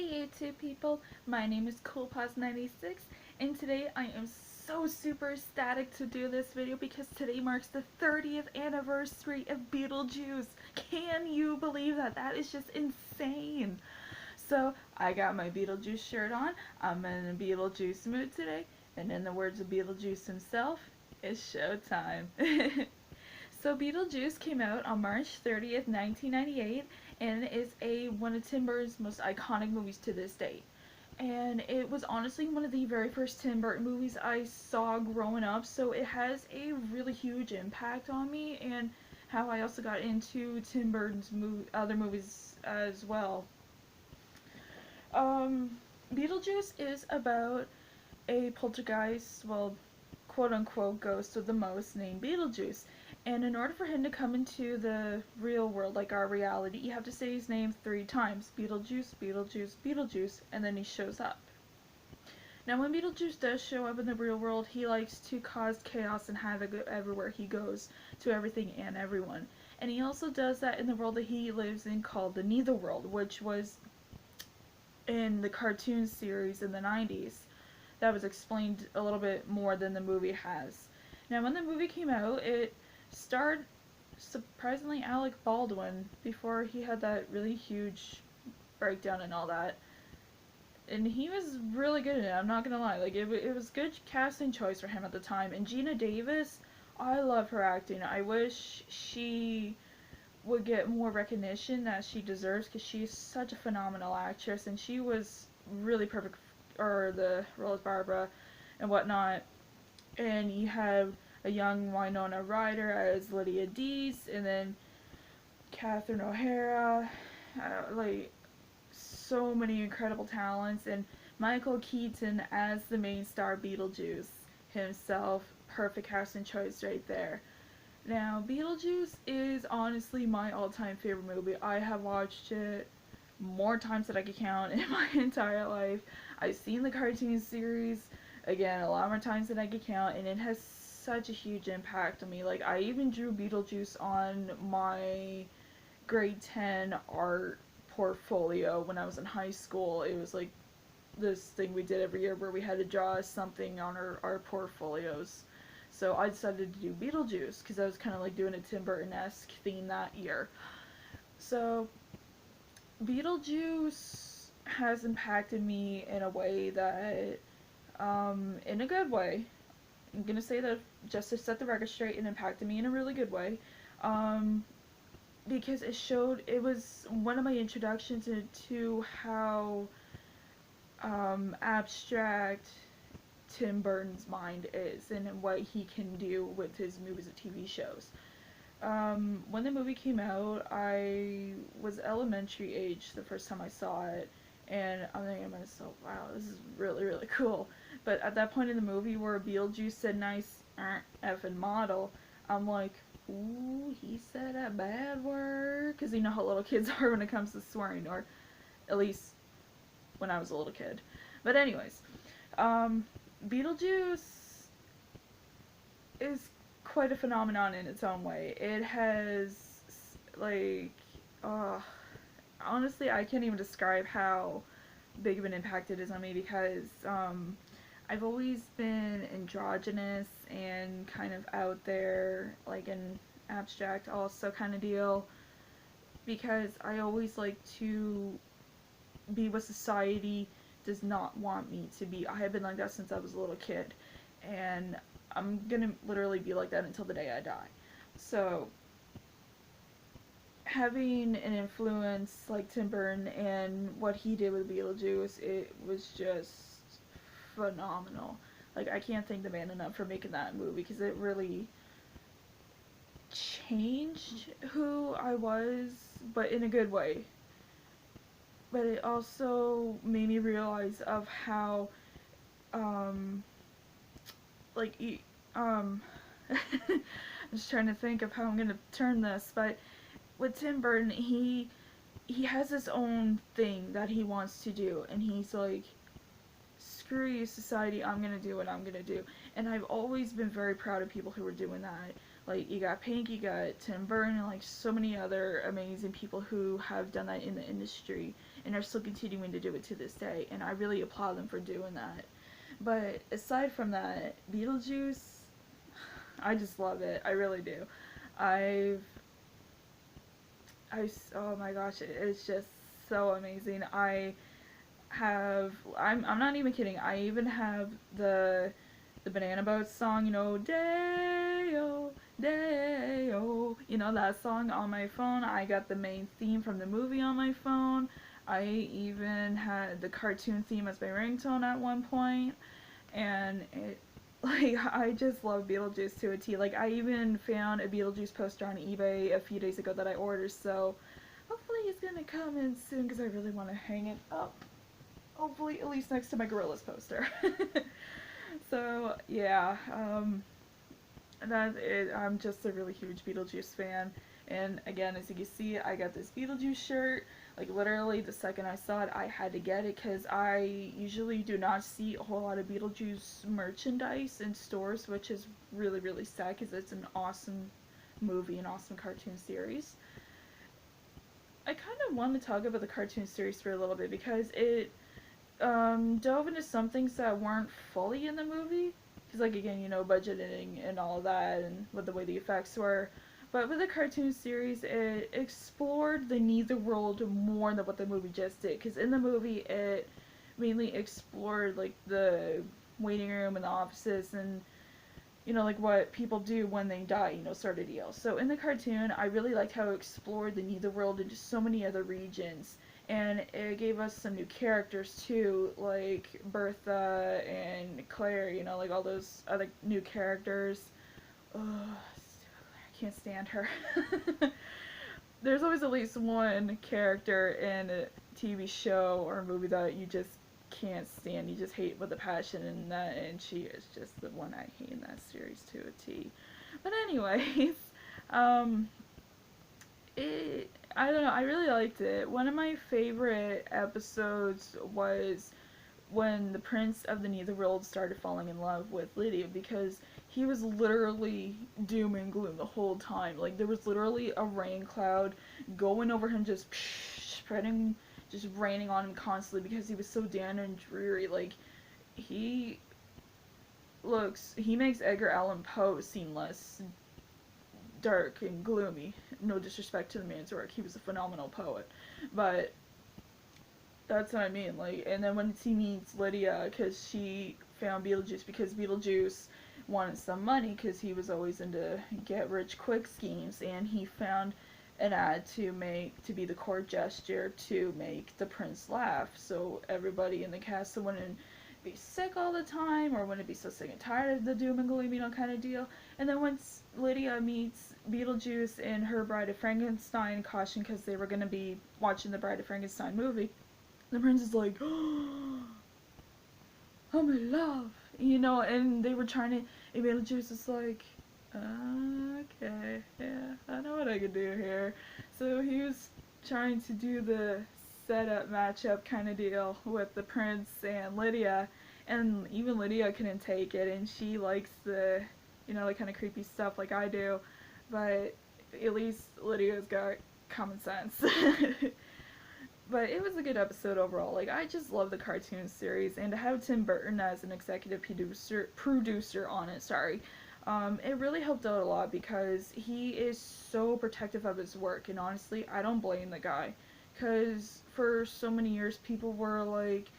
Hey YouTube people, my name is CoolPaws96 and today I am so super ecstatic to do this video because today marks the 30th anniversary of Beetlejuice. Can you believe that? That is just insane. So I got my Beetlejuice shirt on, I'm in a Beetlejuice mood today, and in the words of Beetlejuice himself, it's showtime. So Beetlejuice came out on March 30th, 1998, and is one of Tim Burton's most iconic movies to this day. And it was honestly one of the very first Tim Burton movies I saw growing up, so it has a really huge impact on me and how I also got into Tim Burton's other movies as well. Um, Beetlejuice is about a poltergeist, well, quote unquote ghost of the most named Beetlejuice. And in order for him to come into the real world, like our reality, you have to say his name 3 times. Beetlejuice, Beetlejuice, Beetlejuice, and then he shows up. Now when Beetlejuice does show up in the real world, he likes to cause chaos and havoc everywhere he goes, to everything and everyone. And he also does that in the world that he lives in called the Netherworld, which was in the cartoon series in the 90s. That was explained a little bit more than the movie has. Now when the movie came out, it starred surprisingly Alec Baldwin before he had that really huge breakdown and all that. And he was really good in it, I'm not gonna lie. Like, it was good casting choice for him at the time. And Gina Davis, I love her acting. I wish she would get more recognition that she deserves because she's such a phenomenal actress, and she was really perfect for the role of Barbara and whatnot. And you have a young Winona Ryder as Lydia Dees, and then Catherine O'Hara, like so many incredible talents, and Michael Keaton as the main star Beetlejuice himself. Perfect casting choice right there. Now, Beetlejuice is honestly my all-time favorite movie. I have watched it more times than I could count in my entire life. I've seen the cartoon series, again, a lot more times than I could count, and it has such a huge impact on me. Like, I even drew Beetlejuice on my grade 10 art portfolio when I was in high school. It was like this thing we did every year where we had to draw something on our portfolios. So I decided to do Beetlejuice because I was kind of like doing a Tim Burton-esque theme that year. So Beetlejuice has impacted me in a way that, in a good way. I'm gonna say that just to set the record straight, it impacted me in a really good way. Because it was one of my introductions into how abstract Tim Burton's mind is and what he can do with his movies and TV shows. When the movie came out, I was elementary age the first time I saw it, and I'm thinking to myself, wow, this is really, really cool. But at that point in the movie where Beetlejuice said nice effing model, I'm like, ooh, he said a bad word. Because you know how little kids are when it comes to swearing, or at least when I was a little kid. But anyways, Beetlejuice is quite a phenomenon in its own way. It has, like, honestly, I can't even describe how big of an impact it is on me because I've always been androgynous and kind of out there, like an abstract also kind of deal, because I always like to be what society does not want me to be. I have been like that since I was a little kid, and I'm gonna literally be like that until the day I die. So having an influence like Tim Burton and what he did with Beetlejuice, it was just phenomenal. Like, I can't thank the man enough for making that movie because it really changed who I was, but in a good way. But it also made me realize of how, like, I'm just trying to think of how I'm gonna turn this, but with Tim Burton, he has his own thing that he wants to do, and he's like, screw you, society, I'm gonna do what I'm gonna do. And I've always been very proud of people who are doing that. Like, you got Pink, you got Tim Burton, and like so many other amazing people who have done that in the industry. and are still continuing to do it to this day, and I really applaud them for doing that. But aside from that, Beetlejuice, I just love it. I really do. I've, oh my gosh, it's just so amazing. I'm not even kidding. I even have the Banana Boat song, Day-O, Day-O, that song on my phone. I got the main theme from the movie on my phone. I even had the cartoon theme as my ringtone at one point, and I just love Beetlejuice to a T. Like, I even found a Beetlejuice poster on eBay a few days ago that I ordered, so hopefully he's gonna come in soon, because I really want to hang it up. Hopefully at least next to my Gorillaz poster. So, yeah, that is, I'm just a really huge Beetlejuice fan. And again, as you can see, I got this Beetlejuice shirt. Like, literally, the second I saw it, I had to get it, because I usually do not see a whole lot of Beetlejuice merchandise in stores, which is really, really sad, because it's an awesome movie, an awesome cartoon series. I kind of want to talk about the cartoon series for a little bit, because it dove into some things that weren't fully in the movie. Because, like, again, budgeting and all of that, and what the way the effects were. But with the cartoon series, it explored the Neither World more than what the movie just did. Because in the movie, it mainly explored, like, the waiting room and the offices, and, like, what people do when they die, sort of deal. So in the cartoon, I really liked how it explored the Neither World into so many other regions. And it gave us some new characters too, like Bertha and Claire, like all those other new characters. Ugh, I can't stand her. There's always at least one character in a TV show or a movie that you just can't stand. You just hate with a passion, and she is just the one I hate in that series to a T. But anyways, I don't know, I really liked it. One of my favorite episodes was when the Prince of the Netherworld started falling in love with Lydia, because he was literally doom and gloom the whole time. Like, there was literally a rain cloud going over him, just spreading, just raining on him constantly, because he was so down and dreary. Like, he makes Edgar Allan Poe seem less dark and gloomy. No disrespect to the man's work, he was a phenomenal poet, but that's what I mean. Like, and then when he meets Lydia, because she found Beetlejuice because Beetlejuice wanted some money, because he was always into get rich quick schemes, and he found an ad to be the court gesture to make the prince laugh, so everybody in the castle wouldn't be sick all the time, or wouldn't be so sick and tired of the doom and gloom, kind of deal. And then once Lydia meets Beetlejuice in her Bride of Frankenstein costume, because they were going to be watching the Bride of Frankenstein movie, the prince is like, oh, I'm in love, and they were trying to, and Beetlejuice is like, okay, yeah, I know what I can do here. So he was trying to do the setup matchup kind of deal with the prince and Lydia, and even Lydia couldn't take it, and she likes the, like, kind of creepy stuff like I do, but at least Lydia's got common sense. But it was a good episode overall. Like, I just love the cartoon series, and to have Tim Burton as an executive producer on it, it really helped out a lot, because he is so protective of his work, and honestly, I don't blame the guy, because for so many years people were like,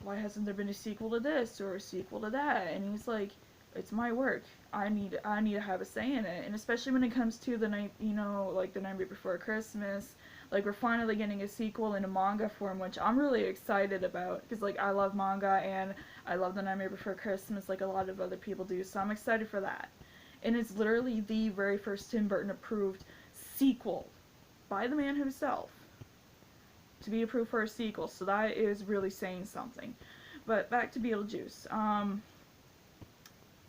why hasn't there been a sequel to this or a sequel to that? And he's like, it's my work. I need to have a say in it. And especially when it comes to the night, like the Nightmare Before Christmas, like, we're finally getting a sequel in a manga form, which I'm really excited about, because, like, I love manga, and I love the Nightmare Before Christmas like a lot of other people do, so I'm excited for that. And it's literally the very first Tim Burton approved sequel by the man himself to be approved for a sequel, so that is really saying something. But back to Beetlejuice.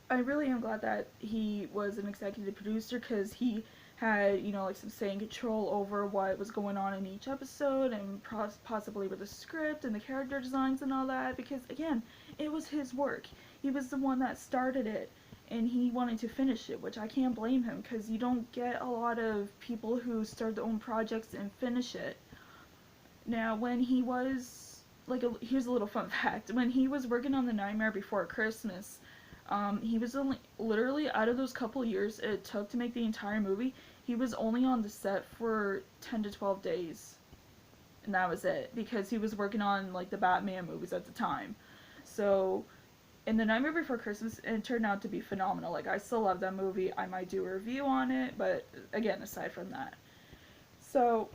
I really am glad that he was an executive producer, because he had, like, some say and control over what was going on in each episode, and possibly with the script and the character designs and all that, because, again, it was his work. He was the one that started it, and he wanted to finish it, which I can't blame him, because you don't get a lot of people who start their own projects and finish it. Now, when he was here's a little fun fact: when he was working on The Nightmare Before Christmas, he was only literally out of those couple years it took to make the entire movie. He was only on the set for 10 to 12 days, and that was it because he was working on like the Batman movies at the time. So in The Nightmare Before Christmas, it turned out to be phenomenal. Like, I still love that movie. I might do a review on it, but again, aside from that. So,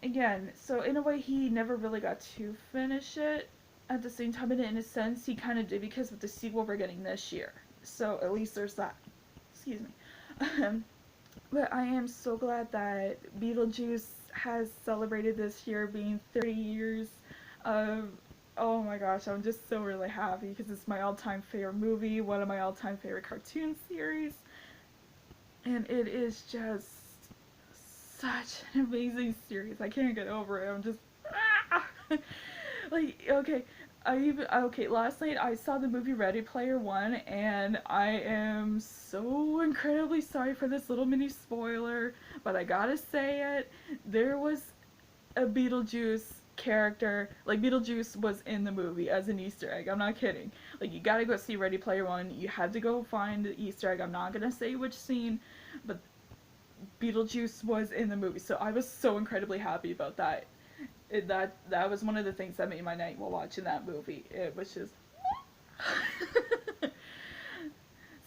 again, so in a way, he never really got to finish it. At the same time, in a sense, he kind of did because with the sequel we're getting this year. So, at least there's that. Excuse me. But I am so glad that Beetlejuice has celebrated this year being 30 years of. Oh my gosh, I'm just so really happy because it's my all-time favorite movie, one of my all-time favorite cartoon series, and it is just such an amazing series. I can't get over it. I'm just like, okay, last night I saw the movie Ready Player One, and I am so incredibly sorry for this little mini spoiler, but I gotta say it. There was a Beetlejuice character, like Beetlejuice was in the movie as an Easter egg. I'm not kidding. Like, you gotta go see Ready Player One. You have to go find the Easter egg. I'm not gonna say which scene, but Beetlejuice was in the movie, so I was so incredibly happy about that. That was one of the things that made my night while watching that movie. It was just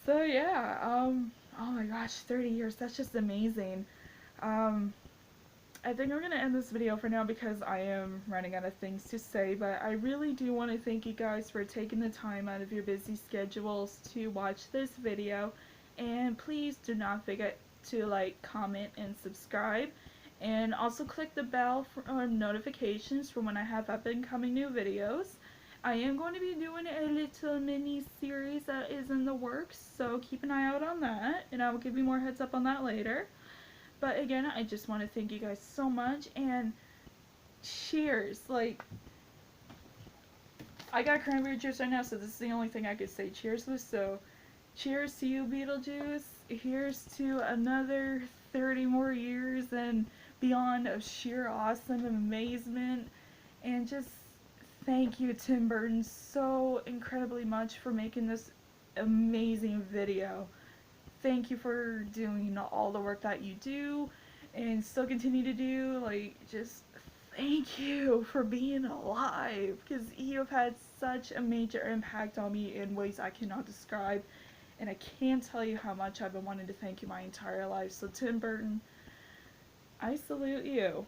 so yeah. Oh my gosh, 30 years. That's just amazing. Um, I think I'm going to end this video for now because I am running out of things to say, but I really do want to thank you guys for taking the time out of your busy schedules to watch this video, and please do not forget to like, comment, and subscribe, and also click the bell for notifications for when I have up and coming new videos. I am going to be doing a little mini series that is in the works, so keep an eye out on that, and I will give you more heads up on that later. But again, I just want to thank you guys so much, and cheers. Like, I got cranberry juice right now, so this is the only thing I could say cheers with, so cheers to you, Beetlejuice. Here's to another 30 more years and beyond of sheer awesome amazement, and just thank you, Tim Burton, so incredibly much for making this amazing video. Thank you for doing all the work that you do and still continue to do. Like, just thank you for being alive, because you have had such a major impact on me in ways I cannot describe, and I can't tell you how much I've been wanting to thank you my entire life. So Tim Burton, I salute you.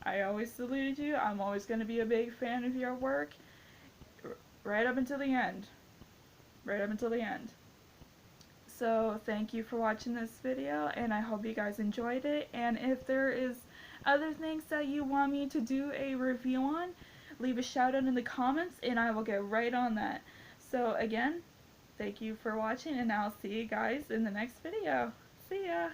I always saluted you. I'm always going to be a big fan of your work right up until the end. Right up until the end. So thank you for watching this video, and I hope you guys enjoyed it. And if there is other things that you want me to do a review on, leave a shout out in the comments and I will get right on that. So again, thank you for watching, and I'll see you guys in the next video. See ya!